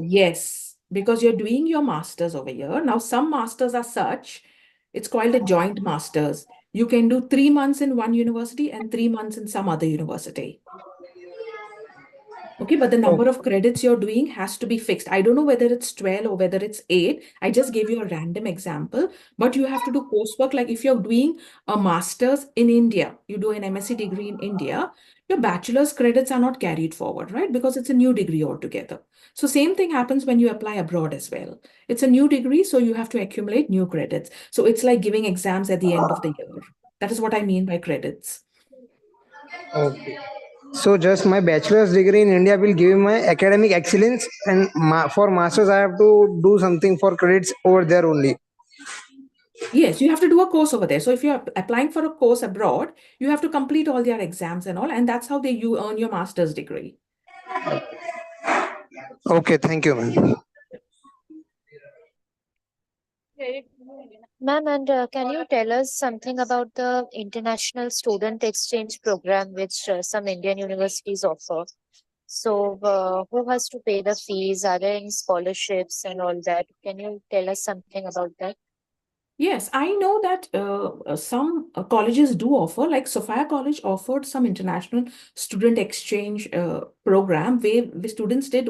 Yes, because you're doing your masters over here. Now, some masters are such, it's called a joint masters. You can do 3 months in one university and 3 months in some other university. Okay, but the number of credits you're doing has to be fixed. I don't know whether it's 12 or whether it's 8. I just gave you a random example, but you have to do coursework. Like if you're doing a master's in India, you do an MSc degree in India, your bachelor's credits are not carried forward, right? Because it's a new degree altogether. So same thing happens when you apply abroad as well. It's a new degree, so you have to accumulate new credits. So it's like giving exams at the end of the year. That is what I mean by credits. Okay. So just my bachelor's degree in India will give me my academic excellence, and for masters I have to do something for credits over there only. Yes, you have to do a course over there. So if you're applying for a course abroad, you have to complete all their exams and all, and that's how you earn your master's degree. Okay, thank you, ma'am. Ma'am, and can you tell us something about the international student exchange program which some Indian universities offer? So, who has to pay the fees? Are there any scholarships and all that? Can you tell us something about that? Yes, I know that some colleges do offer, like Sophia College offered some international student exchange program where the students did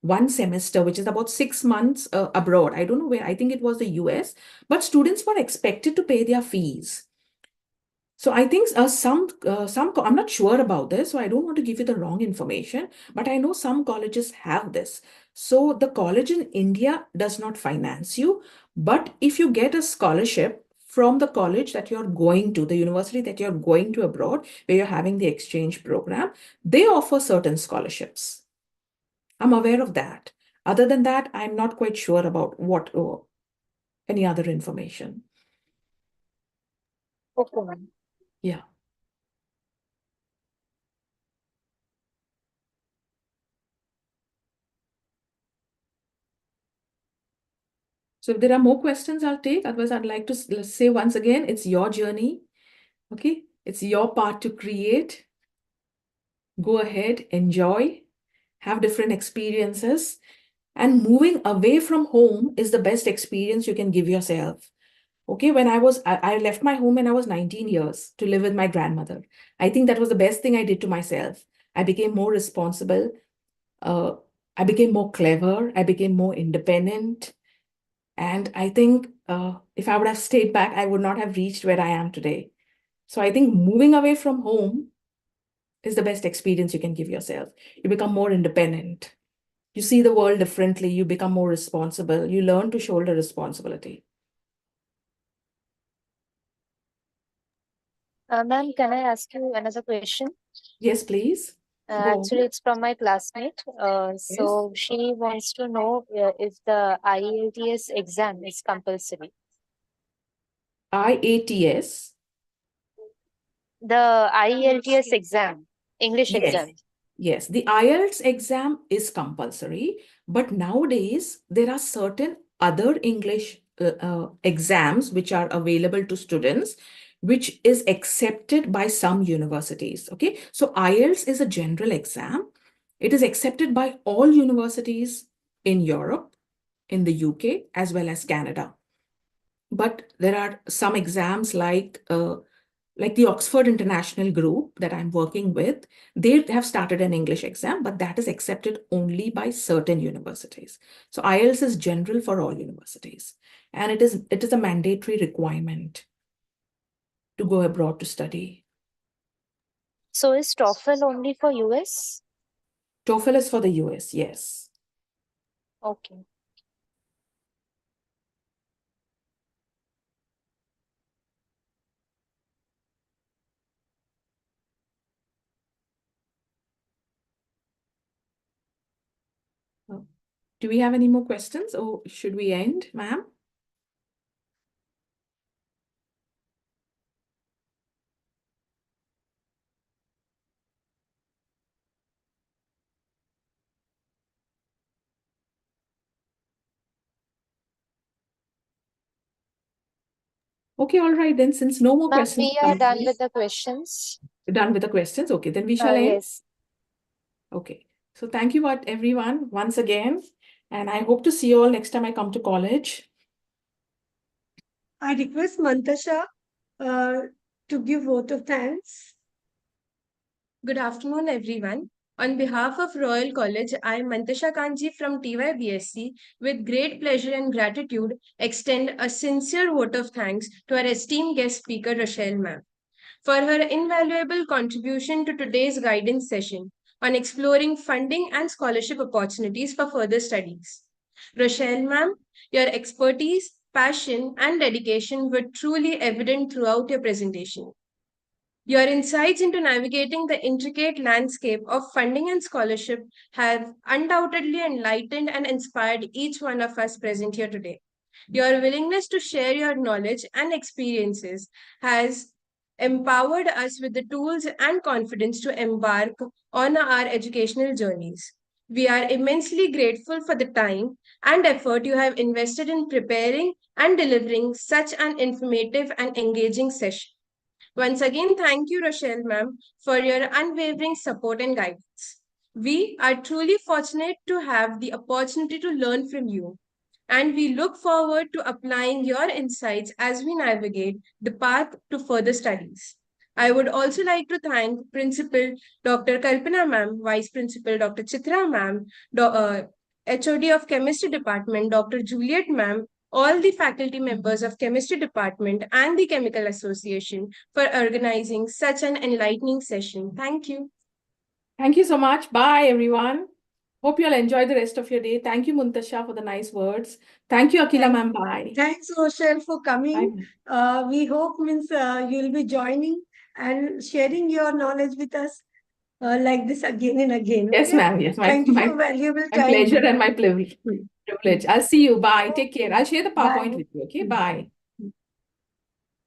one semester, which is about 6 months abroad. I don't know where, I think it was the US, but students were expected to pay their fees. So I think I'm not sure about this, so I don't want to give you the wrong information, but I know some colleges have this. So the college in India does not finance you, but if you get a scholarship from the college that you're going to, the university that you're going to abroad, where you're having the exchange program, they offer certain scholarships. I'm aware of that. Other than that, I'm not quite sure about what any other information. Okay, ma'am. Yeah. So if there are more questions, I'll take. Otherwise, I'd like to say once again, it's your journey. Okay. It's your part to create. Go ahead, enjoy, have different experiences. And moving away from home is the best experience you can give yourself. Okay. When I left my home when I was 19 years to live with my grandmother. I think that was the best thing I did to myself. I became more responsible. I became more clever. I became more independent. And I think if I would have stayed back, I would not have reached where I am today. So I think moving away from home is the best experience you can give yourself. You become more independent. You see the world differently. You become more responsible. You learn to shoulder responsibility. Ma'am, can I ask you another question? Yes, please. Go Actually, on. it's from my classmate. Yes. So she wants to know if the IELTS exam is compulsory. IATS. The IELTS exam, English Yes. exam. Yes, the IELTS exam is compulsory, but nowadays there are certain other English exams which are available to students, which is accepted by some universities. Okay, so IELTS is a general exam. It is accepted by all universities in Europe, in the UK, as well as Canada. But there are some exams like the Oxford International Group that I'm working with, they have started an English exam, but that is accepted only by certain universities. So IELTS is general for all universities, and it is a mandatory requirement to go abroad to study. So is TOEFL only for US? TOEFL is for the US, yes. Okay. Do we have any more questions, or should we end, ma'am? Okay, all right, then since no more Ma'am, questions we are come done in, with the questions. done with the questions, okay, then we shall end. Yes. Okay, so thank you everyone once again, and I hope to see you all next time I come to college. I request Mantasha to give vote of thanks. Good afternoon, everyone. On behalf of Royal College, I am Mantasha Kanji from TYBSC. With great pleasure and gratitude, extend a sincere vote of thanks to our esteemed guest speaker, Rochelle ma'am. for her invaluable contribution to today's guidance session on exploring funding and scholarship opportunities for further studies. Rochelle, ma'am, your expertise, passion, and dedication were truly evident throughout your presentation. Your insights into navigating the intricate landscape of funding and scholarship have undoubtedly enlightened and inspired each one of us present here today. Your willingness to share your knowledge and experiences has empowered us with the tools and confidence to embark on our educational journeys. We are immensely grateful for the time and effort you have invested in preparing and delivering such an informative and engaging session. Once again, thank you, Rochelle, ma'am, for your unwavering support and guidance. We are truly fortunate to have the opportunity to learn from you, and we look forward to applying your insights as we navigate the path to further studies. I would also like to thank Principal Dr. Kalpana ma'am, Vice Principal Dr. Chitra ma'am, HOD of Chemistry Department Dr. Juliet ma'am, all the faculty members of Chemistry Department and the Chemical Association for organizing such an enlightening session. Thank you. Thank you so much. Bye, everyone. Hope you'll enjoy the rest of your day. Thank you, Muntasha, for the nice words. Thank you, Akila ma'am. Bye. Thanks, Rochelle, for coming. We hope you'll be joining and sharing your knowledge with us like this again and again. Yes, okay? ma'am. Yes, Thank you for valuable my time. pleasure and my privilege. I'll see you. Bye. Take care. I'll share the PowerPoint Bye. with you. Okay. Bye.